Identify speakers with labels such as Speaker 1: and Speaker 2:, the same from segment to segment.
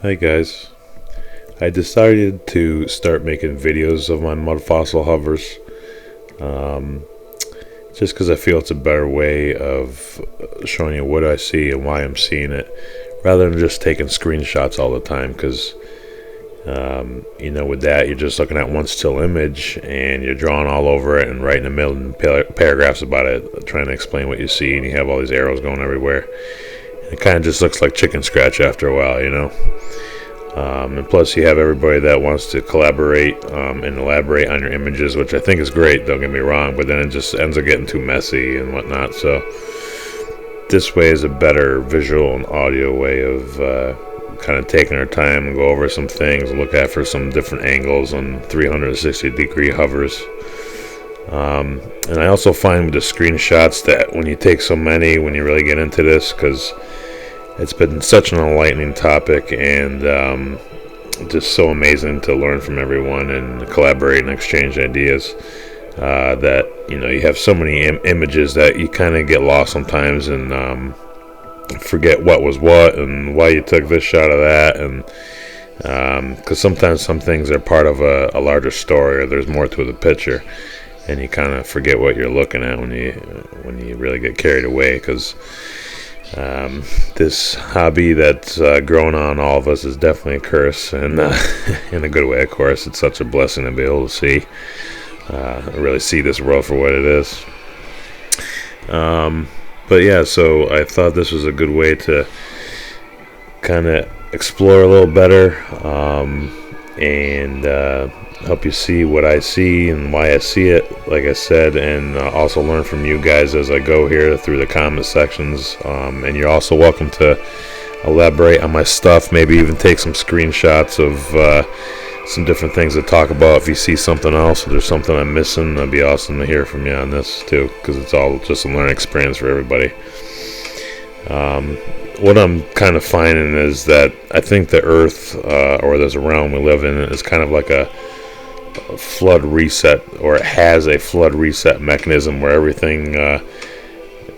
Speaker 1: Hi guys, I decided to start making videos of my mud fossil hovers, um, just because I feel it's a better way of showing you what I see and why I'm seeing it, rather than just taking screenshots all the time. Because with that, you're just looking at one still image and you're drawing all over it and writing a million paragraphs about it, trying to explain what you see, and you have all these arrows going everywhere. And it kind of just looks like chicken scratch after a while. And plus, you have everybody that wants to collaborate and elaborate on your images, which I think is great, don't get me wrong, but then it just ends up getting too messy and whatnot. So, this way is a better visual and audio way of kind of taking our time and go over some things, look at for some different angles on 360-degree hovers. And I also find with the screenshots that when you take so many, when you really get into this, because it's been such an enlightening topic and just so amazing to learn from everyone and collaborate and exchange ideas, that you have so many images that you kind of get lost sometimes and forget what was what and why you took this shot of that, and because sometimes some things are part of a larger story, or there's more to the picture, and you kind of forget what you're looking at when you really get carried away. Because this hobby that's grown on all of us is definitely a curse, and in a good way, of course. It's such a blessing to be able to see, really see this world for what it is. But yeah, so I thought this was a good way to kind of explore a little better, and help you see what I see and why I see it, like I said, and also learn from you guys as I go here through the comment sections. And you're also welcome to elaborate on my stuff, maybe even take some screenshots of some different things to talk about. If you see something else, or there's something I'm missing, that'd be awesome to hear from you on this too, because it's all just a learning experience for everybody. What I'm kind of finding is that I think the Earth, or this realm we live in, is kind of like a flood reset, or it has a flood reset mechanism where everything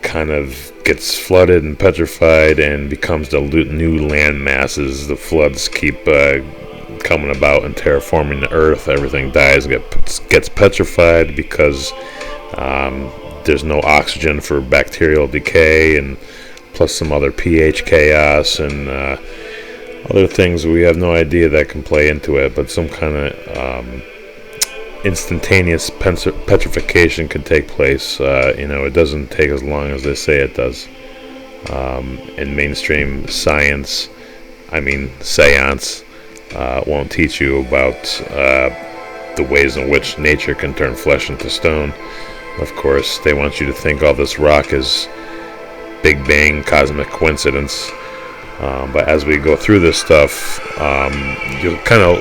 Speaker 1: kind of gets flooded and petrified and becomes the new land masses. The floods keep coming about and terraforming the Earth. Everything dies and gets petrified because there's no oxygen for bacterial decay, and plus some other pH chaos and other things we have no idea that can play into it, but some kind of instantaneous petrification can take place. It doesn't take as long as they say it does. In mainstream science, seance, won't teach you about the ways in which nature can turn flesh into stone. Of course, they want you to think all this rock is Big Bang cosmic coincidence. But as we go through this stuff, you'll kind of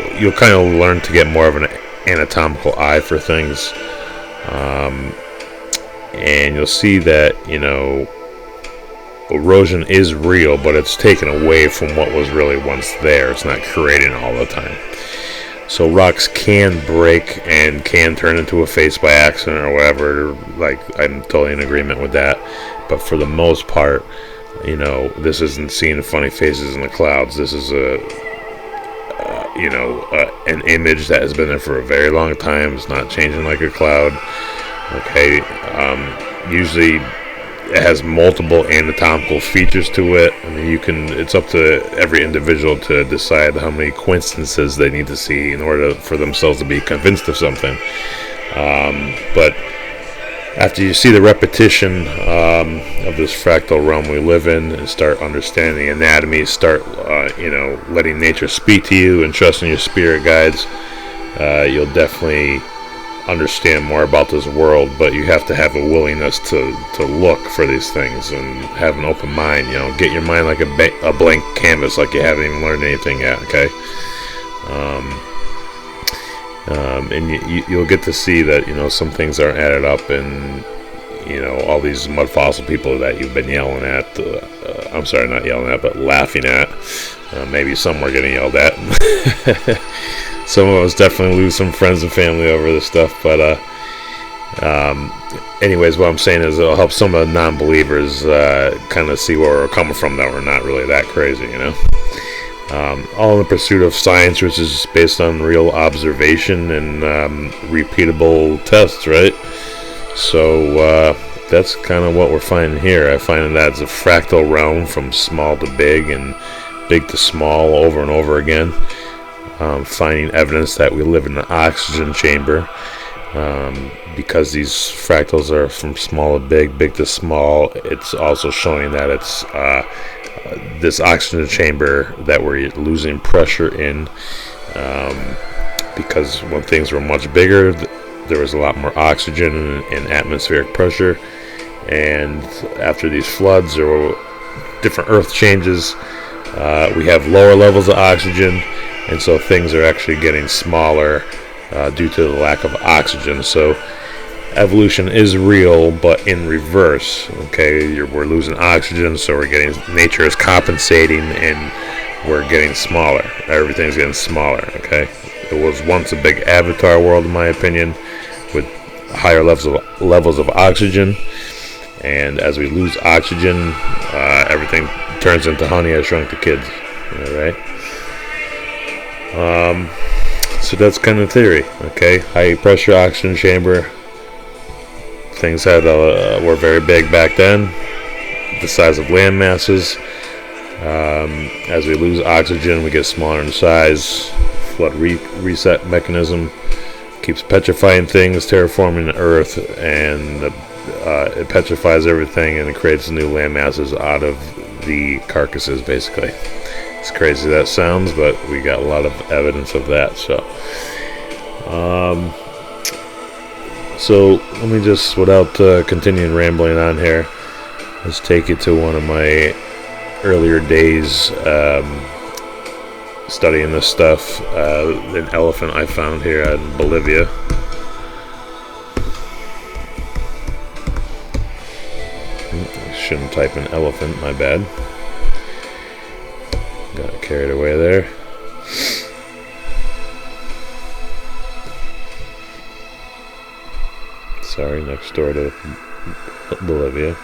Speaker 1: learn to get more of an anatomical eye for things, and you'll see that erosion is real, but it's taken away from what was really once there. It's not creating all the time. So rocks can break and can turn into a face by accident or whatever. Like, I'm totally in agreement with that. But for the most part, this isn't seeing funny faces in the clouds. This is an image that has been there for a very long time. It's not changing like a cloud. Okay, usually it has multiple anatomical features to it. It's up to every individual to decide how many coincidences they need to see in order for themselves to be convinced of something. But after you see the repetition of this fractal realm we live in, and start understanding the anatomy, start letting nature speak to you and trusting your spirit guides, you'll definitely understand more about this world. But you have to have a willingness to look for these things and have an open mind. Get your mind like a blank canvas, like you haven't even learned anything yet. Okay. And you'll get to see that some things aren't added up, and all these mud fossil people that you've been yelling at, I'm sorry, not yelling at, but laughing at, maybe some were getting yelled at. Some of us definitely lose some friends and family over this stuff, but anyways, what I'm saying is it'll help some of the non-believers kind of see where we're coming from, that we're not really that crazy. all in the pursuit of science, which is based on real observation and repeatable tests, right? So that's kind of what we're finding here. I find that it's a fractal realm from small to big and big to small over and over again. Finding evidence that we live in an oxygen chamber. Because these fractals are from small to big, big to small, it's also showing that it's this oxygen chamber that we're losing pressure in, because when things were much bigger, there was a lot more oxygen and atmospheric pressure, and after these floods or different earth changes, we have lower levels of oxygen, and so things are actually getting smaller due to the lack of oxygen. So evolution is real, but in reverse. Okay, we're losing oxygen, so nature is compensating, and we're getting smaller. Everything's getting smaller. Okay, it was once a big avatar world, in my opinion, with higher levels of oxygen, and as we lose oxygen, everything turns into Honey, I Shrunk the Kids. All right. So that's kind of theory. Okay, high pressure oxygen chamber. Things were very big back then, the size of land masses. As we lose oxygen, we get smaller in size. Flood reset mechanism keeps petrifying things, terraforming the earth, and it petrifies everything, and it creates new land masses out of the carcasses, basically. It's crazy that sounds, but we got a lot of evidence of that. So let me just, without continuing rambling on here, let's take you to one of my earlier days studying this stuff. An elephant I found here in Bolivia. I shouldn't type in elephant, my bad. Got carried away there. Sorry, next door to Bolivia.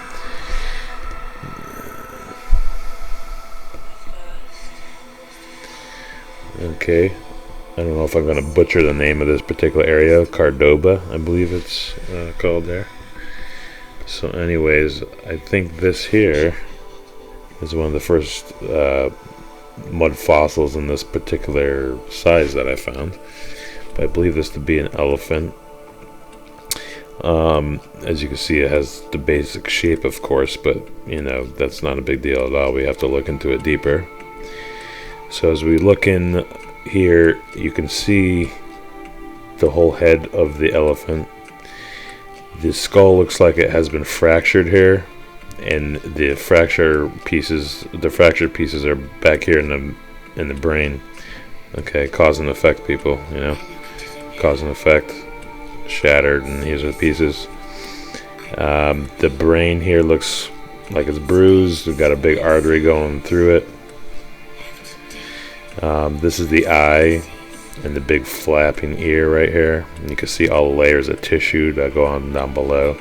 Speaker 1: Okay, I don't know if I'm going to butcher the name of this particular area. Cordoba, I believe it's called there. So anyways, I think this here is one of the first mud fossils in this particular size that I found. But I believe this to be an elephant. As you can see, it has the basic shape, of course, but that's not a big deal at all. We have to look into it deeper. So as we look in here, you can see the whole head of the elephant. The skull looks like it has been fractured here, and the fractured pieces are back here in the brain. Okay, cause and effect, people. Cause and effect. Shattered, and these are the pieces. The brain here looks like it's bruised. We've got a big artery going through it. This is the eye and the big flapping ear right here. And you can see all the layers of tissue that go on down below.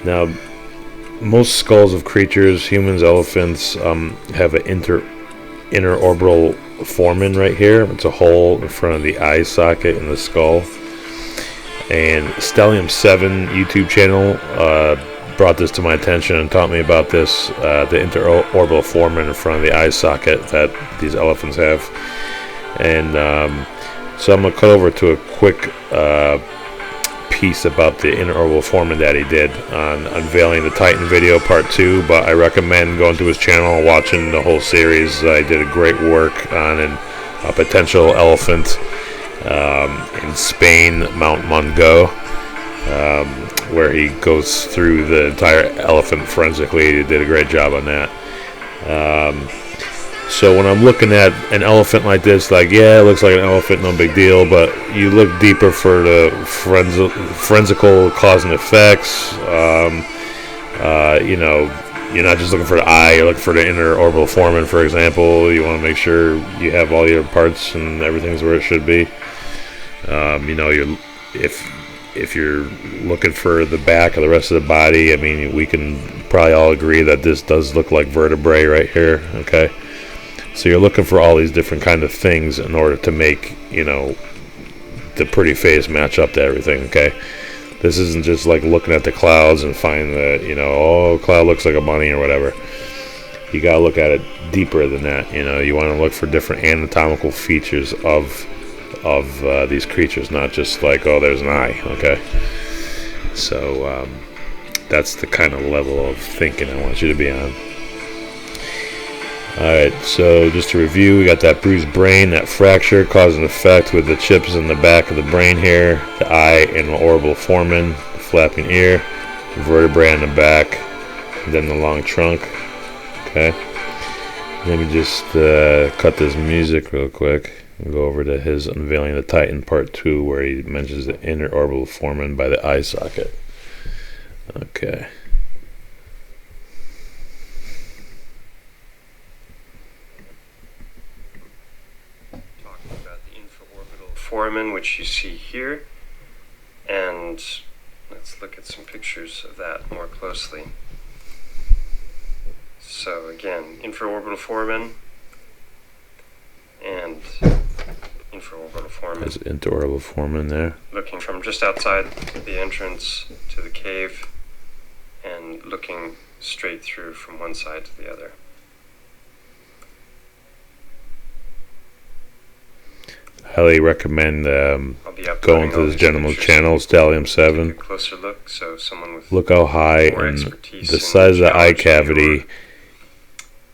Speaker 1: Now, most skulls of creatures, humans, elephants, have an inner orbital foramen right here. It's a hole in front of the eye socket in the skull. And Stellium 7 YouTube channel brought this to my attention and taught me about this, the interorbital foramen in front of the eye socket that these elephants have. And so I'm going to cut over to a quick piece about the interorbital foramen that he did on Unveiling the Titan video part 2, but I recommend going to his channel and watching the whole series. I did a great work on a potential elephant in Spain, Mount Mungo, where he goes through the entire elephant forensically. He did a great job on that. So when I'm looking at an elephant like this, it looks like an elephant, no big deal, but you look deeper for the forensical cause and effects. You're not just looking for the eye, you're looking for the inner orbital foramen, for example. You want to make sure you have all your parts and everything's where it should be. If you're looking for the back or the rest of the body, we can probably all agree that this does look like vertebrae right here, okay? So you're looking for all these different kind of things in order to make, the pretty face match up to everything, okay? This isn't just like looking at the clouds and find that, cloud looks like a bunny or whatever. You gotta look at it deeper than that. You want to look for different anatomical features of these creatures, not just like, oh, there's an eye, okay? So that's the kind of level of thinking I want you to be on. Alright, so just to review, we got that bruised brain, that fracture, cause and effect with the chips in the back of the brain here, the eye and the orbital foramen, the flapping ear, vertebrae in the back, and then the long trunk. Okay, let me just cut this music real quick and go over to his Unveiling the Titan Part 2, where he mentions the inner orbital foramen by the eye socket. Okay.
Speaker 2: Talking about the infraorbital foramen, which you see here, and let's look at some pictures of that more closely. So again, infraorbital foramen and infraorbital foramen.
Speaker 1: There's interorbital foramen there.
Speaker 2: Looking from just outside the entrance to the cave and looking straight through from one side to the other.
Speaker 1: Highly recommend going to this gentleman's channel, Stellium 7.
Speaker 2: Take a closer look, so someone with
Speaker 1: look how high and the size of the eye cavity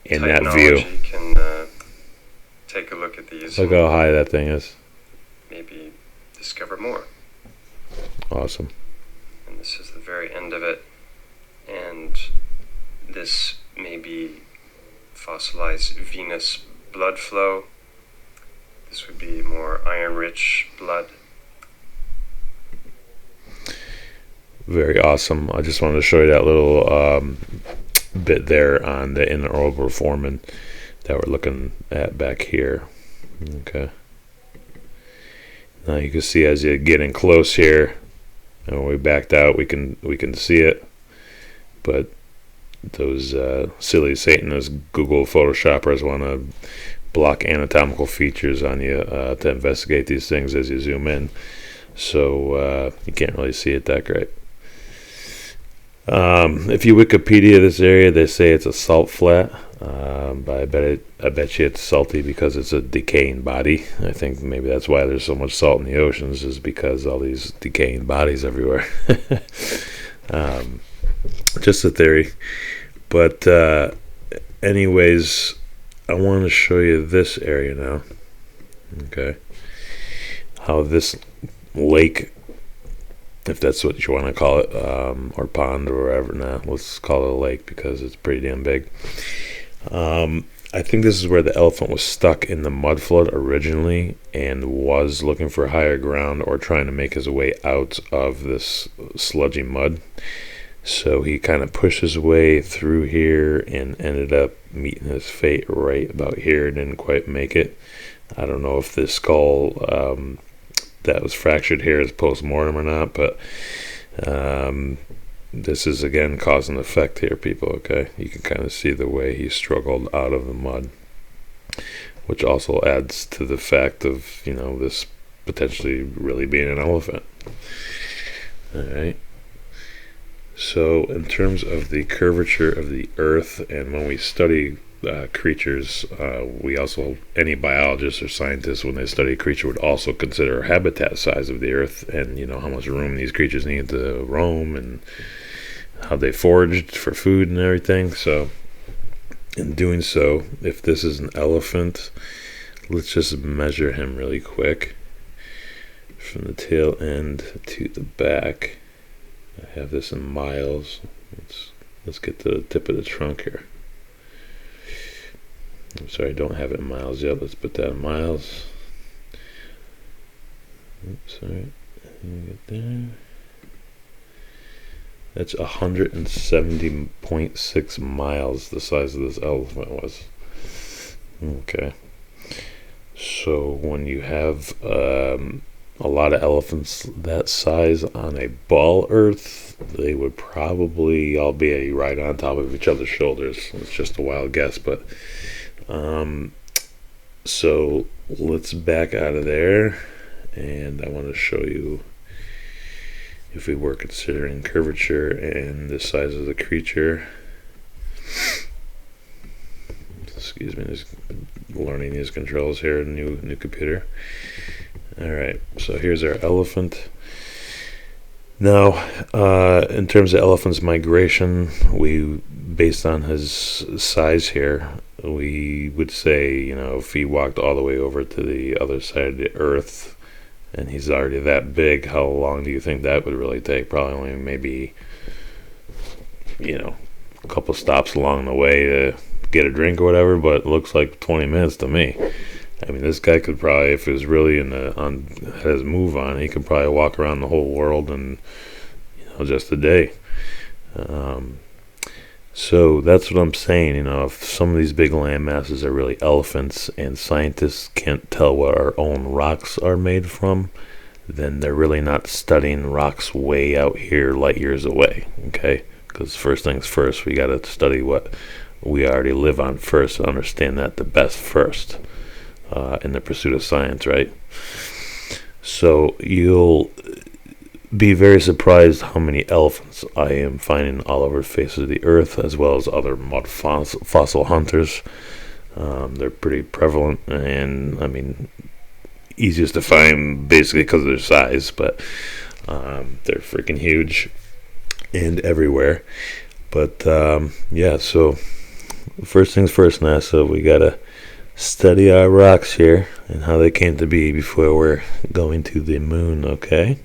Speaker 1: in that view.
Speaker 2: Can take a look at these.
Speaker 1: Look how high that thing is.
Speaker 2: Maybe discover more.
Speaker 1: Awesome.
Speaker 2: And this is the very end of it. And this may be fossilized venous blood flow. This would be more iron-rich blood.
Speaker 1: Very awesome. I just wanted to show you that little bit there on the inner orbital foramen that we're looking at back here. Okay. Now you can see as you get in close here, and when we backed out, we can see it. But those silly Satanist Google Photoshoppers want to block anatomical features on you to investigate these things as you zoom in, so you can't really see it that great. If you Wikipedia this area, they say it's a salt flat, but I bet you it's salty because it's a decaying body. I think maybe that's why there's so much salt in the oceans, is because all these decaying bodies everywhere. Just a theory, but anyways, I want to show you this area now. Okay, how this lake, if that's what you want to call it, or pond or whatever. Now let's call it a lake because it's pretty damn big. I think this is where the elephant was stuck in the mud flood originally and was looking for higher ground or trying to make his way out of this sludgy mud. So he kind of pushed his way through here and ended up meeting his fate right about here. Didn't quite make it. I don't know if this skull that was fractured here is post-mortem or not, but this is again cause and effect here, people. Okay, you can kind of see the way he struggled out of the mud, which also adds to the fact of this potentially really being an elephant. All right. So in terms of the curvature of the earth, and when we study creatures, we also, any biologist or scientist, when they study a creature, would also consider habitat size of the earth, and how much room these creatures need to roam, and how they foraged for food and everything. So in doing so, if this is an elephant, let's just measure him really quick from the tail end to the back. I have this in miles. Let's get to the tip of the trunk here. I'm sorry, I don't have it in miles yet. Let's put that in miles. Oops, sorry. Get there. That's 170.6 miles the size of this elephant was. Okay. So when you have a lot of elephants that size on a ball earth, they would probably all be right on top of each other's shoulders. It's just a wild guess, but So let's back out of there, and I want to show you if we were considering curvature and the size of the creature. Excuse me, just learning these controls here, new computer. Alright, so here's our elephant. Now, in terms of elephant's migration, based on his size here, we would say, if he walked all the way over to the other side of the earth, and he's already that big, how long do you think that would really take? Probably only maybe, a couple stops along the way to get a drink or whatever, but it looks like 20 minutes to me. I mean, this guy could probably, if he was really had his move on, he could probably walk around the whole world in, just a day. So that's what I'm saying. If some of these big land masses are really elephants, and scientists can't tell what our own rocks are made from, then they're really not studying rocks way out here, light years away. Okay, because first things first, we got to study what we already live on first, to understand that the best first. In the pursuit of science, right? So you'll be very surprised how many elephants I am finding all over the face of the earth, as well as other mud fossil hunters. They're pretty prevalent, and easiest to find basically because of their size, but they're freaking huge and everywhere. But so first things first, NASA, we gotta study our rocks here and how they came to be before we're going to the moon, okay?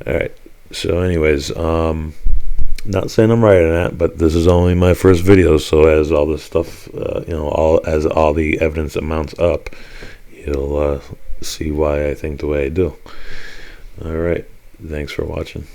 Speaker 1: Alright, so anyways, not saying I'm right on that, but this is only my first video, so as all this stuff, as all the evidence amounts up, you'll see why I think the way I do. Alright, thanks for watching.